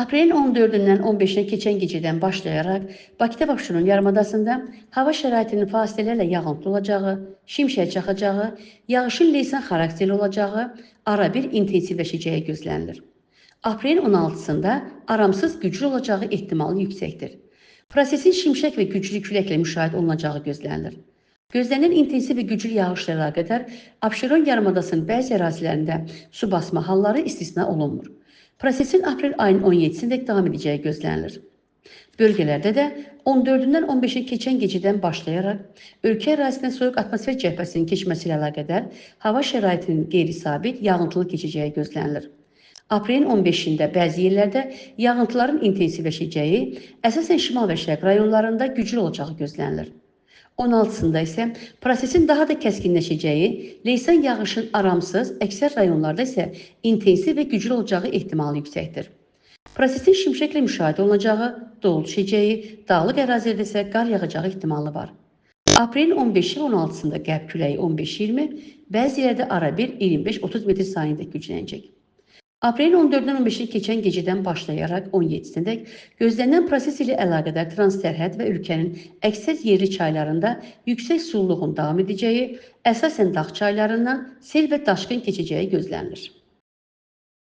Aprelin 14-dən 15-nə keçən gecədən başlayaraq Bakıda və Abşeron yarımadasında hava şəraitinin fasilələrlə yağıntılı olacağı, şimşək çaxacağı, yağışın leysan xarakterli olacağı, arabir intensivləşəcəyi gözlənilir. Aprelin 16-sında aramsız güclü olacağı ehtimalı yüksəkdir. Prosesin şimşək və güclü küləklə müşahidə olunacağı gözlənilir. Gözlənilən intensiv və güclü yağışla əlaqədar Abşeron yarımadasının bəzi ərazilərində su basma halları istisna olunmur. Prosesin aprel ayının 17-sində davam edəcəyi gözlənilir. Bölgələrdə də 14-dən 15-ə keçən gecədən başlayaraq ölkə ərazisində soyuq atmosfer cəbhəsinin keçməsi ilə əlaqədar hava şəraitinin qeyri-sabit yağıntılı keçəcəyi gözlənilir. Aprelin 15-də bəzi yerlərdə yağıntıların intensivləşəcəyi, əsasən şimal və şərq rayonlarında güclü olacağı gözlənilir. 16-sında isə prosesin daha da kəskinləşəcəyi, leysan yağışın aramsız, əksər rayonlarda isə intensiv və güclü olacağı ehtimalı yüksəkdir. Prosesin şimşəklə müşahidə olunacağı, dolu düşəcəyi, dağlıq ərazilərdə isə qar yağacağı ehtimalı var. Aprelin 15-i və 16-sında qərb küləyi 15-20, bəzi yerlərdə arabir 25-30 metr saniyədə güclənəcək. Aprelin 14-dən 15-ə keçən gecədən başlayaraq 17-sindək gözlənilən proses ilə əlaqədar transsərhəd və ölkənin əksər yerli çaylarında yüksək sululuğun davam edəcəyi, əsasən dağ çaylarından sel və daşqın keçəcəyi gözlənilir.